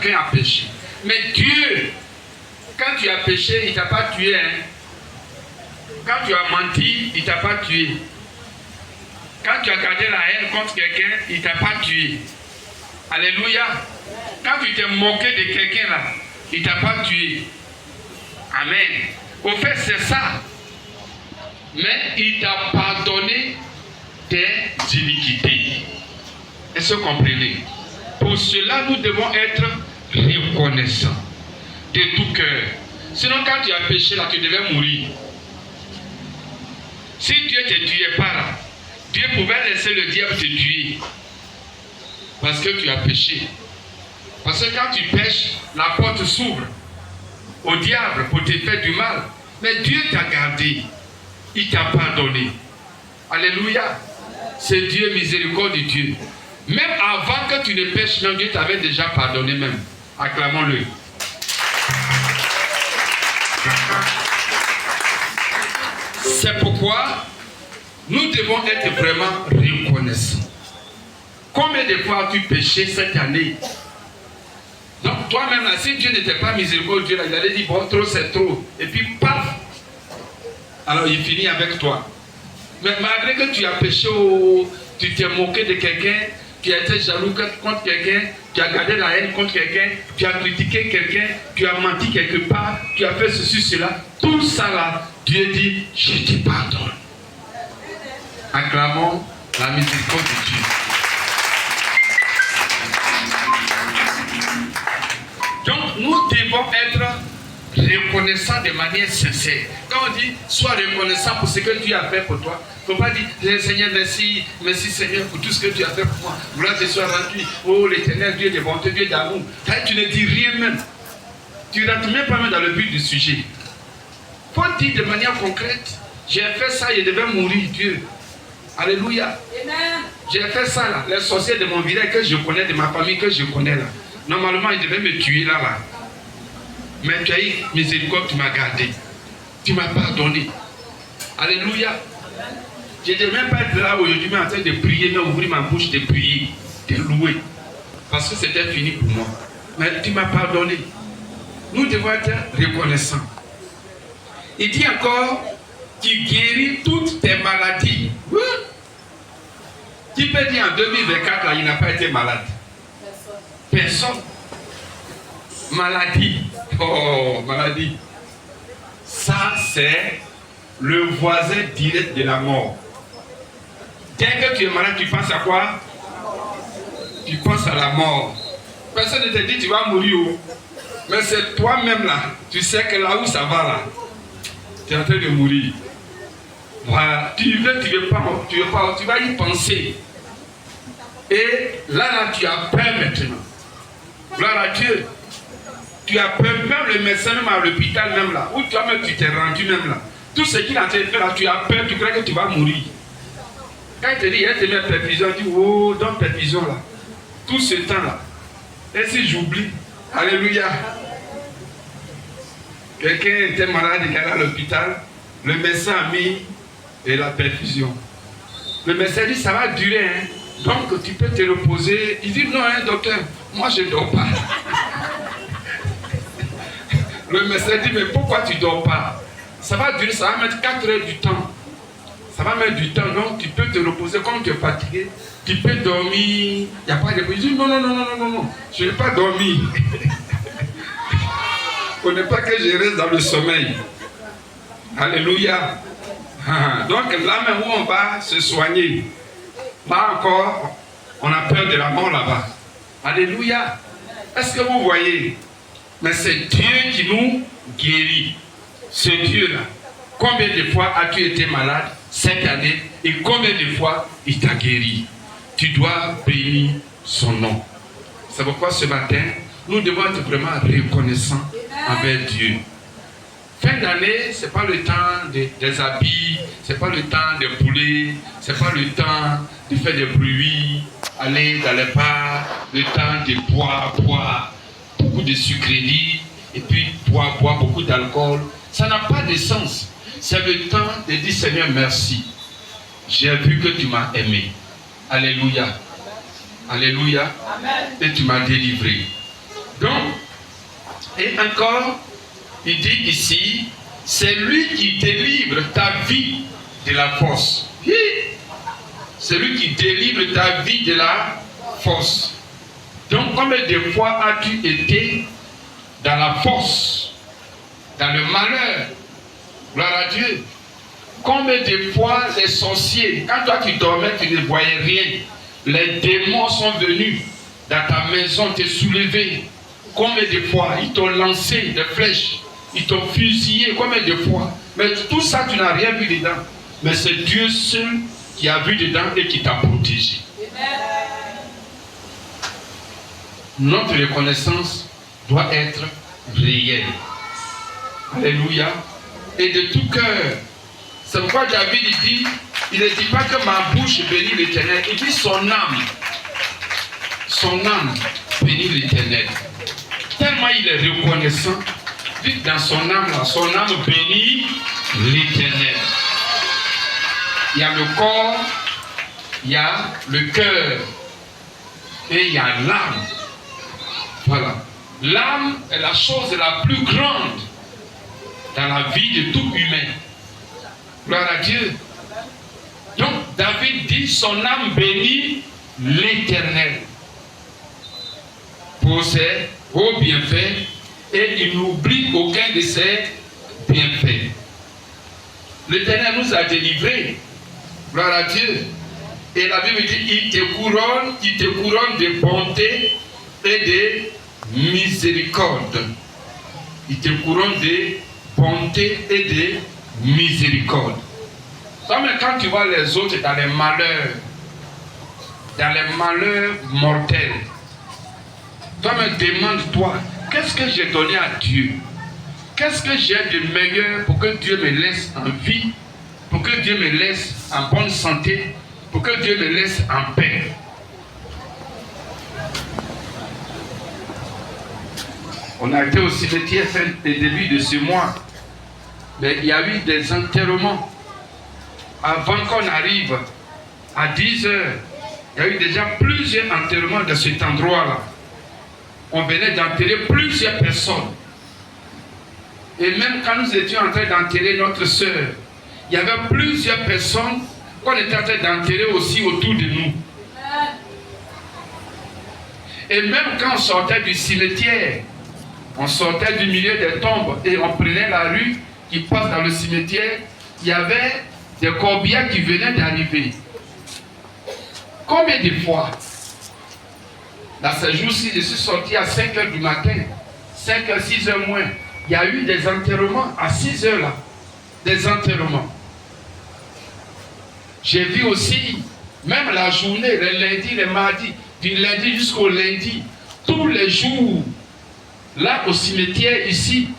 chacun a péché. Mais Dieu, quand tu as péché, il ne t'a pas tué. Hein? Quand tu as menti, il ne t'a pas tué. Quand tu as gardé la haine contre quelqu'un, il ne t'a pas tué. Alléluia. Quand tu t'es moqué de quelqu'un là, il ne t'a pas tué. Amen. Au fait, c'est ça. Mais il t'a pardonné tes iniquités. Est-ce que vous comprenez? Pour cela, nous devons être reconnaissants de tout cœur. Sinon, quand tu as péché là, tu devais mourir. Si Dieu ne te tuait pas là, Dieu pouvait laisser le diable te tuer. Parce que tu as péché. Parce que quand tu pêches, la porte s'ouvre au diable pour te faire du mal. Mais Dieu t'a gardé. Il t'a pardonné. Alléluia. C'est Dieu, miséricorde de Dieu. Même avant que tu ne pêches, non, Dieu t'avait déjà pardonné même. Acclamons-le. C'est pourquoi nous devons être vraiment reconnaissants. Combien de fois as-tu péché cette année? Donc toi-même là, si Dieu n'était pas miséricordieux, Dieu là, il allait dire bon, trop c'est trop. Et puis paf, alors il finit avec toi. Mais malgré que tu as péché, tu t'es moqué de quelqu'un, tu as été jaloux contre quelqu'un, tu as gardé la haine contre quelqu'un, tu as critiqué quelqu'un, tu as menti quelque part, tu as fait ceci, cela, tout ça là, Dieu dit, je te pardonne. Acclamons la miséricorde de Dieu. Donc nous devons être reconnaissants de manière sincère. Quand on dit sois reconnaissant pour ce que Dieu a fait pour toi, il ne faut pas dire Seigneur merci, merci Seigneur pour tout ce que tu as fait pour moi. Gloire te soit rendue. Oh l'Éternel Dieu de bonté, Dieu d'amour. Tu ne dis rien même. Tu ne rentres même pas même dans le but du sujet. Il faut dire de manière concrète. J'ai fait ça, je devais mourir, Dieu. Alléluia. J'ai fait ça là. Les sorciers de mon village que je connais, de ma famille que je connais là. Normalement, ils devaient me tuer là. Mais tu as eu miséricorde, tu m'as gardé. Tu m'as pardonné. Alléluia. Je ne devais même pas être là aujourd'hui, mais en train de prier, mais ouvrir ma bouche, de prier, de louer. Parce que c'était fini pour moi. Mais tu m'as pardonné. Nous devons être reconnaissants. Il dit encore, tu guéris toutes tes maladies. Oui. Qui peut dire en 2024, là, il n'a pas été malade? Personne. Maladie. Oh, maladie. Ça, c'est le voisin direct de la mort. Dès que tu es malade, tu penses à quoi? Tu penses à la mort. Personne ne te dit tu vas mourir. Mais c'est toi-même là. Tu sais que là où ça va là, tu es en train de mourir. Voilà. Tu veux pas, tu vas y penser. Et là, tu as peur maintenant. Gloire à Dieu. Tu as peur, même le médecin, même à l'hôpital, même là, où toi-même tu t'es rendu, même là. Tout ce qu'il a fait là, tu as peur, tu crois que tu vas mourir. Quand il te dit, il te met perfusion, il dit, oh, donne perfusion là. Tout ce temps-là. Et si j'oublie, alléluia. Quelqu'un était malade, il est allé à l'hôpital, le médecin a mis la perfusion. Le médecin dit, ça va durer, hein. Donc tu peux te reposer. Il dit, non, hein, docteur, moi je ne dors pas. Le médecin dit, mais pourquoi tu ne dors pas? Ça va durer, ça va mettre 4 heures du temps. Ça va mettre du temps, donc tu peux te reposer comme tu es fatigué. Tu peux dormir. Il n'y a pas de... Il dit, non, je n'ai pas dormi. Il ne faut pas que je reste dans le sommeil. Alléluia. Donc là même où on va se soigner, là encore, on a peur de la mort là-bas. Alléluia. Est-ce que vous voyez? Mais c'est Dieu qui nous guérit. Ce Dieu-là. Combien de fois as-tu été malade cette année et combien de fois il t'a guéri? Tu dois bénir son nom. C'est pourquoi ce matin, nous devons être vraiment reconnaissants envers Dieu. Fin d'année, ce n'est pas le temps des habits, ce n'est pas le temps des poulets, ce n'est pas le temps de faire des bruits, aller dans les bars, le temps de boire beaucoup de sucreries, et puis boire beaucoup d'alcool. Ça n'a pas de sens. C'est le temps de dire Seigneur merci. J'ai vu que tu m'as aimé. Alléluia. Alléluia. Amen. Et tu m'as délivré. Donc, Et encore, il dit ici, c'est lui qui délivre ta vie de la force. C'est lui qui délivre ta vie de la force. Donc, combien de fois as-tu été dans la force, dans le malheur? Gloire à Dieu. Combien de fois les sorciers, quand toi tu dormais, tu ne voyais rien, les démons sont venus dans ta maison te soulever. Combien de fois ils t'ont lancé des flèches, ils t'ont fusillé, combien de fois? Mais tout ça, tu n'as rien vu dedans. Mais c'est Dieu seul qui a vu dedans et qui t'a protégé. Notre reconnaissance doit être réelle. Alléluia. Et de tout cœur. C'est pourquoi David dit, il ne dit pas que ma bouche bénit l'Éternel, il dit son âme. Son âme bénit l'Éternel. Tellement il est reconnaissant, dites dans son âme, là, son âme bénit l'Éternel. Il y a le corps, il y a le cœur et il y a l'âme. Voilà. L'âme est la chose la plus grande dans la vie de tout humain. Gloire à Dieu. Donc David dit son âme bénit l'Éternel pour ses hauts bienfaits et il n'oublie aucun de ses bienfaits. L'Éternel nous a délivrés. Gloire à Dieu. Et la Bible dit il te couronne de bonté et de miséricorde. Il te couronne de bonté et de miséricorde. Comme quand tu vois les autres dans les malheurs mortels, toi me demande-toi, qu'est-ce que j'ai donné à Dieu? Qu'est-ce que j'ai de meilleur pour que Dieu me laisse en vie, pour que Dieu me laisse en bonne santé, pour que Dieu me laisse en paix? On a été au cimetière au début de ce mois. Mais il y a eu des enterrements. Avant qu'on arrive à 10 heures, il y a eu déjà plusieurs enterrements dans cet endroit-là. On venait d'enterrer plusieurs personnes. Et même quand nous étions en train d'enterrer notre soeur, il y avait plusieurs personnes qu'on était en train d'enterrer aussi autour de nous. Et même quand on sortait du cimetière, on sortait du milieu des tombes et on prenait la rue qui passe dans le cimetière, il y avait des corbillards qui venaient d'arriver. Combien de fois? Dans ce jour-ci, je suis sorti à 5 h du matin, 5 h, 6 h moins. Il y a eu des enterrements à 6 h là. Des enterrements. J'ai vu aussi, même la journée, le lundi, le mardi, du lundi jusqu'au lundi, tous les jours, là au cimetière, ici,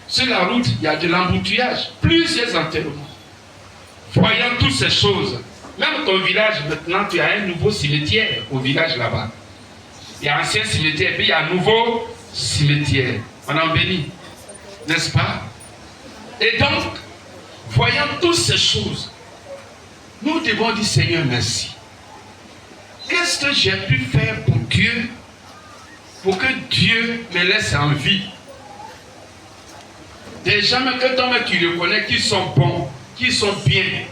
sur la route, il y a de l'embouteillage, plusieurs enterrements. Voyant toutes ces choses, même ton village, maintenant, tu as un nouveau cimetière au village là-bas. Il y a un ancien cimetière, puis il y a un nouveau cimetière. On en bénit, n'est-ce pas? Et donc, voyant toutes ces choses, nous devons dire Seigneur, merci. Qu'est-ce que j'ai pu faire pour Dieu, pour que Dieu me laisse en vie? Des gens que toi tu reconnais qui sont bons, qui sont bien,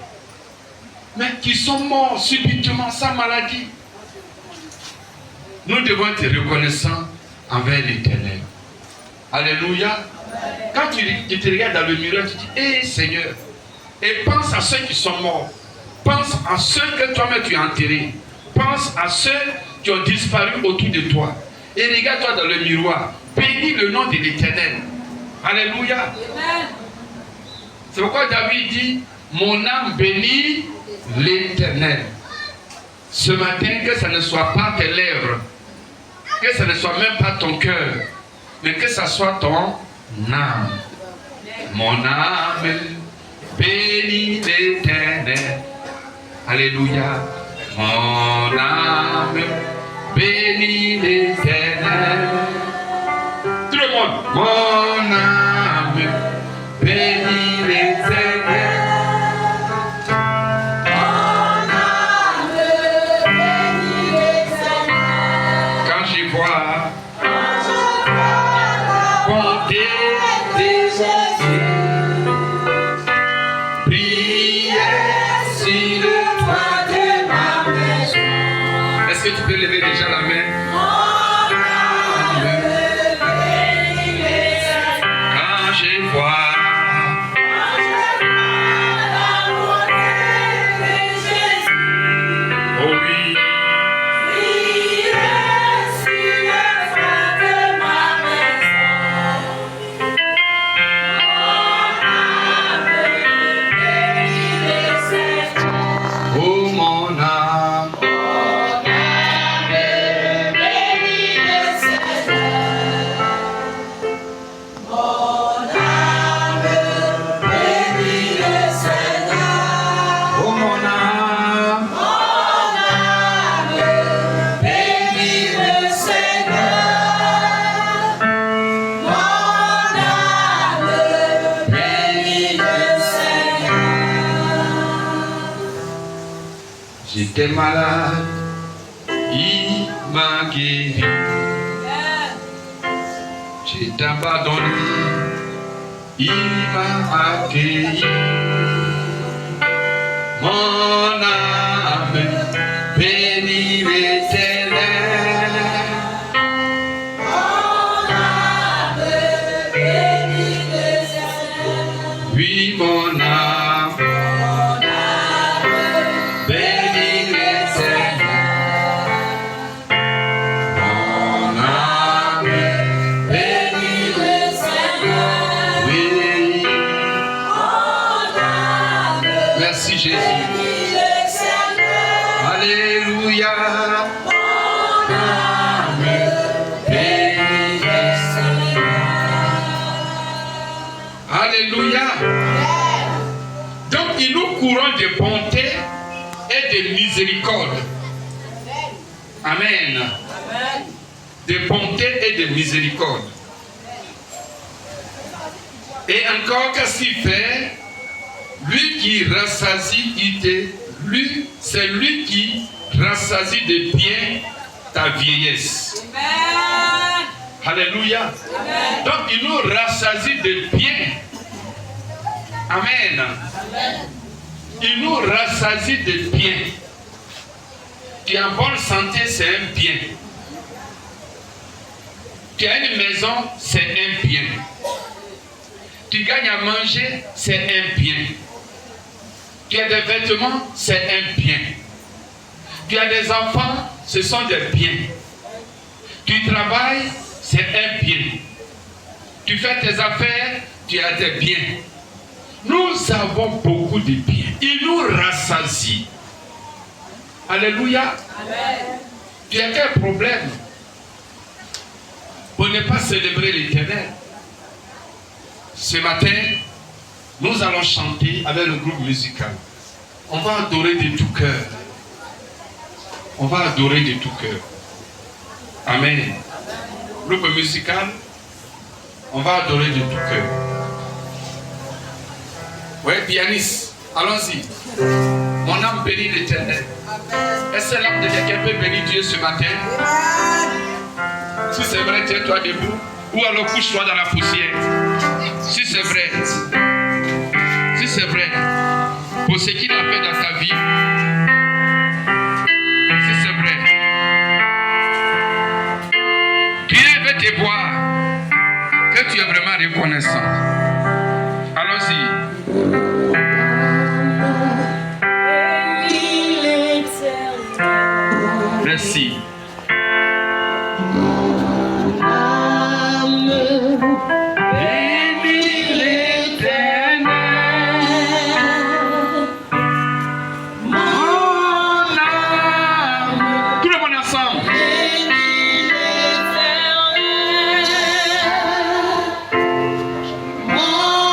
mais qui sont morts subitement, sans maladie. Nous devons être reconnaissants envers l'Éternel. Alléluia. Quand tu te regardes dans le miroir, tu dis, hé Seigneur, et pense à ceux qui sont morts. Pense à ceux que toi-même tu as enterrés. Pense à ceux qui ont disparu autour de toi. Et regarde-toi dans le miroir. Bénis le nom de l'Éternel. Alléluia. C'est pourquoi David dit, mon âme bénit l'Éternel. Ce matin, que ça ne soit pas tes lèvres, que ça ne soit même pas ton cœur, mais que ça soit ton âme. Mon âme bénit l'Éternel. Alléluia. Mon âme bénit l'Éternel. Tout le monde. Mon âme bénit l'Éternel. Mon âme bénit l'Éternel. Quand j'y vois peux lever déjà la main. Quand je vois j'étais malade, il m'a guéri. J'étais abandonné, il m'a accueilli. Mon âme bénit l'Éternel. Mon âme bénit l'Éternel. Oui, mon âme. Merci Jésus. Alléluia. Alléluia. Donc il nous courons de bonté et de miséricorde. Amen. De bonté et de miséricorde. Et encore, qu'est-ce qu'il fait? Lui qui rassasie, c'est lui qui rassasie de bien ta vieillesse. Amen. Alléluia. Amen. Donc il nous rassasie de bien. Amen. Amen. Il nous rassasie de bien. Tu es en bonne santé, c'est un bien. Tu as une maison, c'est un bien. Tu gagnes à manger, c'est un bien. Tu as des vêtements, c'est un bien. Tu as des enfants, ce sont des biens. Tu travailles, c'est un bien. Tu fais tes affaires, tu as des biens. Nous avons beaucoup de biens. Il nous rassasie. Alléluia. Amen. Tu as quel problème pour ne pas célébrer l'Éternel? Ce matin, nous allons chanter avec le groupe musical. On va adorer de tout cœur. On va adorer de tout cœur. Amen. Groupe musical, on va adorer de tout cœur. Oui, pianiste, allons-y. Mon âme bénit l'Éternel. Est-ce que l'âme de quelqu'un peut bénir Dieu ce matin? Si c'est vrai, tiens-toi debout. Ou alors couche-toi dans la poussière. Si c'est vrai. Si c'est vrai. Pour ce qu'il a fait dans ta vie. Si c'est vrai. Dieu veut te voir. Que tu es vraiment reconnaissant. Allons-y. Merci. Oh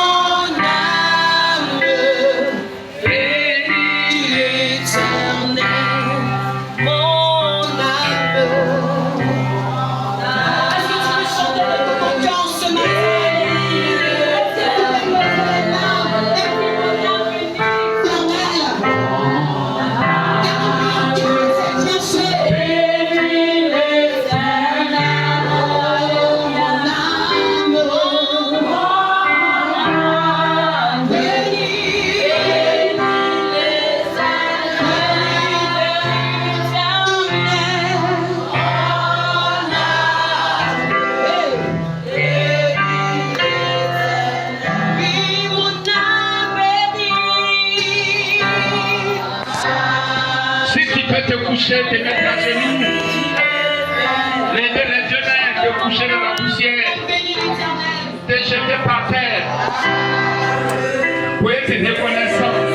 coucher, te mettre à genoux. Lever les deux mains, te coucher dans la poussière. Te jeter par terre. Pour être reconnaissant.